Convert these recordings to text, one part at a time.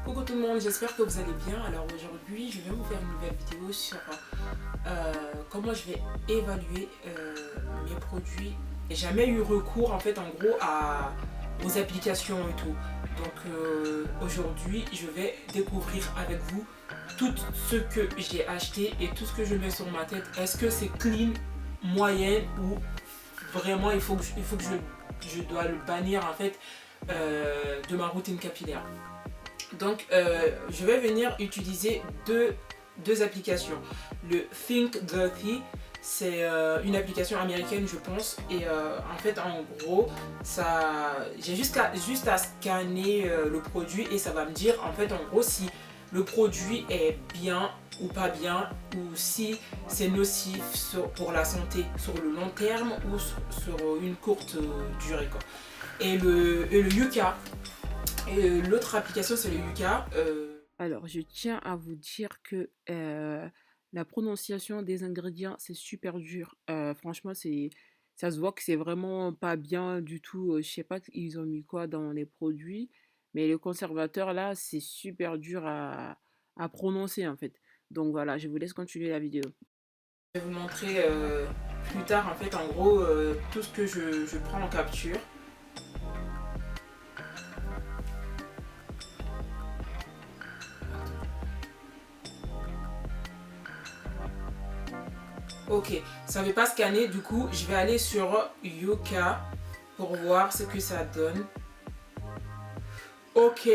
Coucou tout le monde, j'espère que vous allez bien. Alors aujourd'hui, je vais vous faire une nouvelle vidéo sur comment je vais évaluer mes produits. J'ai jamais eu recours en fait en gros aux applications et tout. Donc aujourd'hui, je vais découvrir avec vous tout ce que j'ai acheté et tout ce que je mets sur ma tête. Est-ce que c'est clean, moyenne ou vraiment il faut que je dois le bannir en fait de ma routine capillaire. Donc, je vais venir utiliser deux applications. Le Think Dirty, c'est une application américaine, je pense. Et en fait, en gros, j'ai juste à scanner le produit et ça va me dire, en fait, en gros, si le produit est bien ou pas bien, ou si c'est nocif pour la santé sur le long terme ou sur une courte durée, quoi. Et le Yuka. Et l'autre application, c'est le Yuka. Alors, je tiens à vous dire que la prononciation des ingrédients, c'est super dur. Franchement, ça se voit que c'est vraiment pas bien du tout. Je sais pas ils ont mis quoi dans les produits, mais le conservateur là, c'est super dur à prononcer en fait. Donc voilà, je vous laisse continuer la vidéo. Je vais vous montrer plus tard, en fait, en gros, tout ce que je prends en capture. Ok, ça ne veut pas scanner, du coup, je vais aller sur Yuka pour voir ce que ça donne. Ok,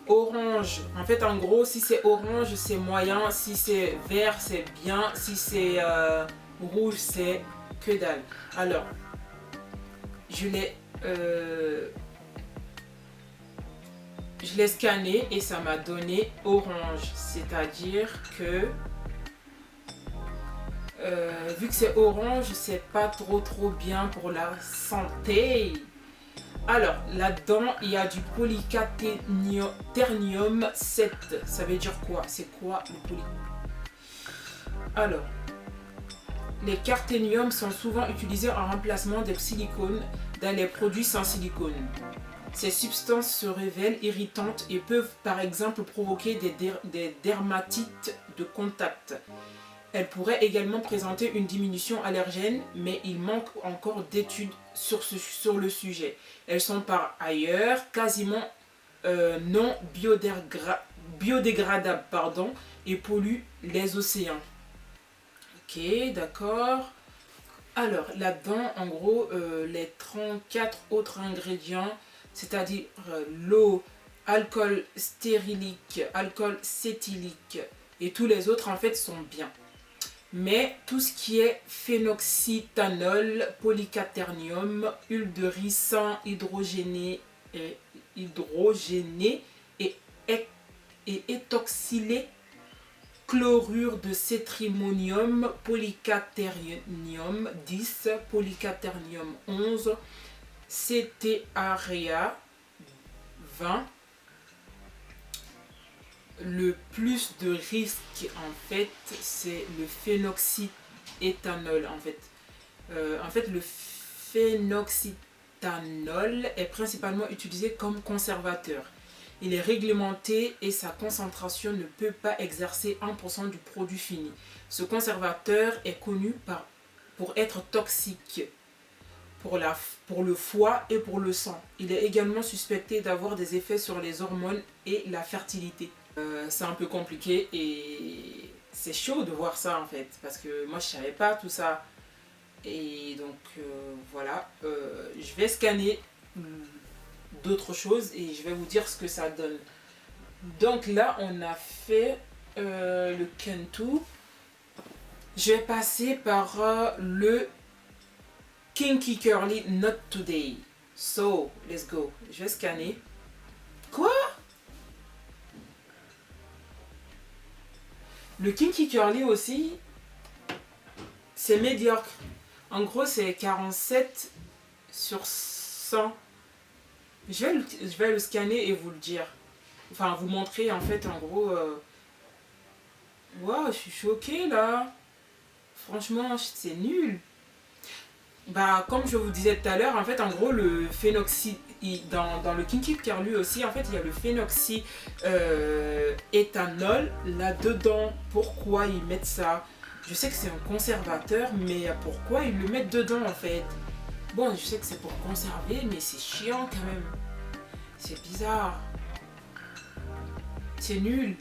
orange. En fait, en gros, si c'est orange, c'est moyen. Si c'est vert, c'est bien. Si c'est rouge, c'est que dalle. Alors, je l'ai je l'ai scanné et ça m'a donné orange. C'est-à-dire que vu que c'est orange, c'est pas trop bien pour la santé. Alors, là-dedans, il y a du polyquaternium 7. Ça veut dire quoi? C'est quoi le poly? Alors, les quaterniums sont souvent utilisés en remplacement des silicones dans les produits sans silicone. Ces substances se révèlent irritantes et peuvent par exemple provoquer des dermatites de contact. Elles pourraient également présenter une diminution allergène, mais il manque encore d'études sur le sujet. Elles sont par ailleurs quasiment non biodégradables et polluent les océans. Ok, d'accord. Alors, là-dedans, en gros, les 34 autres ingrédients, c'est-à-dire l'eau, alcool stérylique, alcool cétylique et tous les autres, en fait, sont bien. Mais tout ce qui est phénoxyéthanol, polyquaternium, huile de ricin hydrogéné et, et étoxylé, chlorure de cétrimonium, polyquaternium 10, polyquaternium 11, cétéarea 20. Le plus de risque en fait c'est le phénoxyéthanol en fait le phénoxyéthanol est principalement utilisé comme conservateur. Il est réglementé et sa concentration ne peut pas exercer 1% du produit fini. Ce conservateur est connu pour être toxique pour le foie et pour le sang. Il est également suspecté d'avoir des effets sur les hormones et la fertilité. C'est un peu compliqué et c'est chaud de voir ça en fait, parce que moi je savais pas tout ça. Et donc voilà, je vais scanner d'autres choses et je vais vous dire ce que ça donne. Donc là on a fait le Kentu. Je vais passer par le Kinky Curly Not Today. So, let's go. Je vais scanner. Quoi? Le Kinky Curly aussi, c'est médiocre. En gros, c'est 47 sur 100. Je vais le scanner et vous le dire. Enfin, vous montrer en fait, en gros. Waouh, je suis choquée là. Franchement, c'est nul. Bah, comme je vous disais tout à l'heure, en fait, en gros, le dans le Kinky Care lui aussi, en fait, il y a le phénoxy éthanol là-dedans. Pourquoi ils mettent ça? Je sais que c'est un conservateur, mais pourquoi ils le mettent dedans en fait? Bon, je sais que c'est pour conserver, mais c'est chiant quand même. C'est bizarre. C'est nul.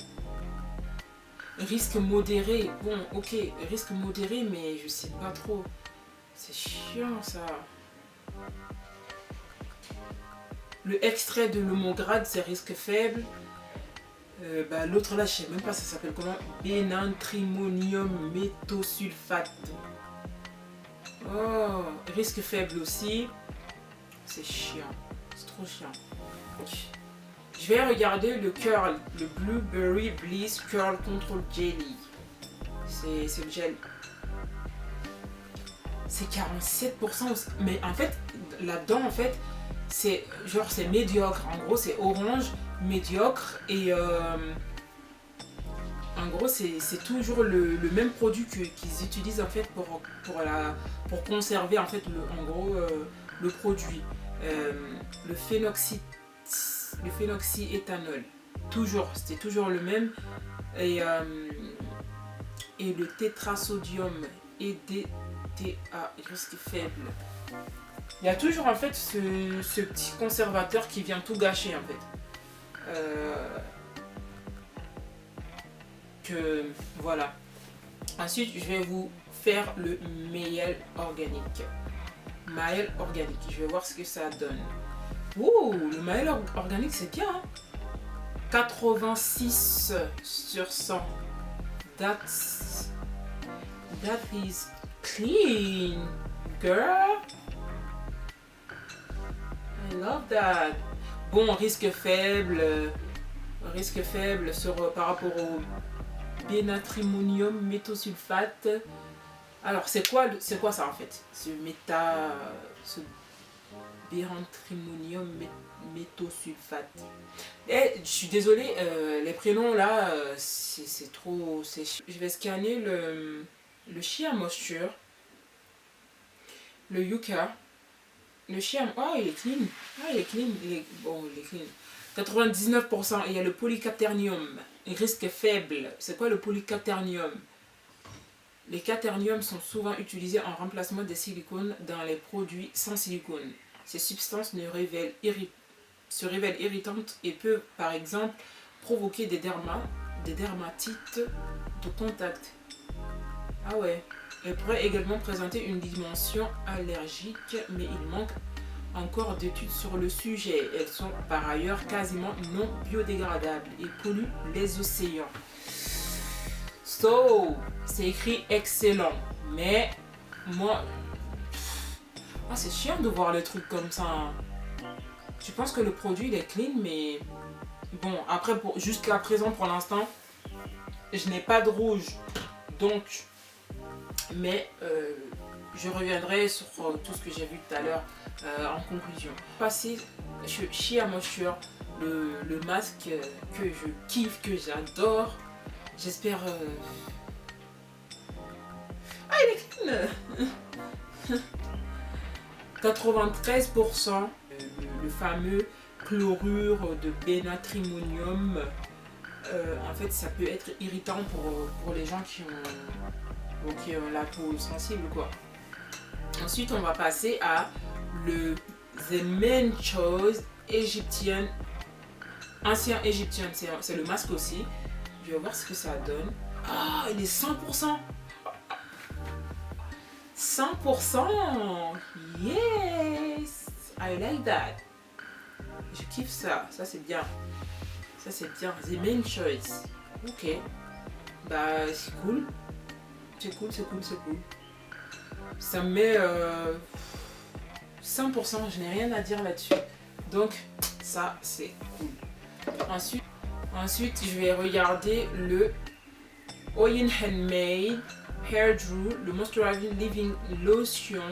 Risque modéré. Bon, ok, risque modéré, mais je sais pas trop. C'est chiant ça. Le extrait de l'homograde, c'est risque faible. L'autre là, je sais même pas ça s'appelle comment. Bénantrimonium méthosulfate. Oh, risque faible aussi. C'est chiant. C'est trop chiant. Je vais regarder le curl, le Blueberry Bliss Curl Control Jelly. C'est le gel. C'est 47% aussi. Mais en fait, là-dedans, en fait, c'est genre c'est médiocre. En gros, c'est orange, médiocre. Et en gros, c'est toujours le même produit qu'ils utilisent en fait pour conserver en fait le produit. Le phénoxyéthanol. Toujours, c'était toujours le même. Et le tétrasodium et DTA, risque faible. Il y a toujours en fait ce petit conservateur qui vient tout gâcher en fait. Voilà. Ensuite, je vais vous faire le miel organique. Miel organique. Je vais voir ce que ça donne. Ouh, le miel organique, c'est bien. Hein? 86 sur 100. That is clean, girl. I love that. Bon, risque faible par rapport au bénatrimonium méthosulfate. Alors, c'est quoi ça en fait? Ce bénatrimonium méthosulfate. Et je suis désolée, les prénoms là, c'est trop. Je vais scanner le Shea Moisture, le Yucca, le Shea. Oh, il est clean. Ah, il est clean. Il est clean. 99%. Et il y a le polyquaternium. Risque faible. C'est quoi le polyquaternium? Les quaterniums sont souvent utilisés en remplacement des silicones dans les produits sans silicone. Ces substances se révèlent irritantes et peuvent par exemple provoquer des dermatites de contact. Ah ouais. Elles pourraient également présenter une dimension allergique, mais il manque encore d'études sur le sujet. Elles sont par ailleurs quasiment non biodégradables et polluent les océans. So, c'est écrit excellent, mais moi, c'est chiant de voir les trucs comme ça. Hein. Je pense que le produit il est clean, mais bon, après jusqu'à présent pour l'instant, je n'ai pas de rouge, donc, mais je reviendrai sur tout ce que j'ai vu tout à l'heure en conclusion. Passer chez Amoisture, le masque que je kiffe, que j'adore. J'espère. Ah, il est clean. 93%, le fameux chlorure de bénatrimonium. En fait, ça peut être irritant pour les gens qui ont la peau sensible, quoi. Ensuite, on va passer à le The Main Choice égyptien, ancien égyptien, c'est le masque aussi. Je vais voir ce que ça donne. Ah, il est 100%. 100%. Yes. I like that. Je kiffe ça. Ça, c'est bien. Ça, c'est bien. The Main Choice. Ok. Bah, c'est cool. C'est cool. Ça me met 100%. Je n'ai rien à dire là-dessus. Donc, ça, c'est cool. Ensuite, je vais regarder le Oyin Handmade Hair Drew, le Moisturizing Living Lotion.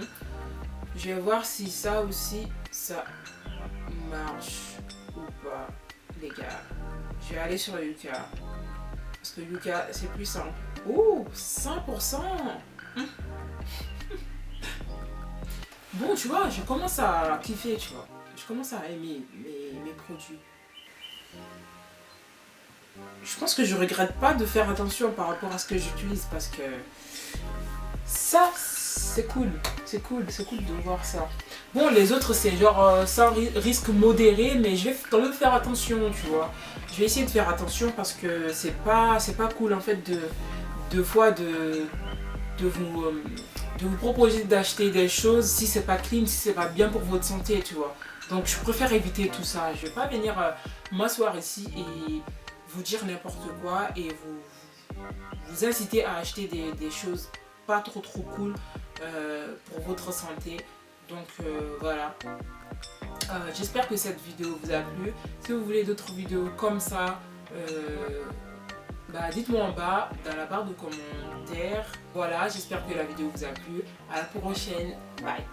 Je vais voir si ça aussi, ça marche ou pas, les gars. Je vais aller sur Yucca. Parce que Yucca, c'est plus simple. Ouh, 100%. Bon, tu vois, je commence à kiffer, tu vois. je commence à aimer mes produits. Je pense que je regrette pas de faire attention par rapport à ce que j'utilise parce que ça, c'est cool. C'est cool de voir ça. Bon, les autres, c'est genre sans risque modéré, mais je vais quand même faire attention, tu vois. Je vais essayer de faire attention parce que c'est pas cool en fait de fois de vous proposer d'acheter des choses si c'est pas clean, si c'est pas bien pour votre santé, tu vois. Donc je préfère éviter tout ça. Je vais pas venir m'asseoir ici et vous dire n'importe quoi et vous inciter à acheter des choses pas trop cool pour votre santé. Donc voilà. J'espère que cette vidéo vous a plu. Si vous voulez d'autres vidéos comme ça, dites-moi en bas dans la barre de commentaires. Voilà, j'espère que la vidéo vous a plu. À la prochaine. Bye.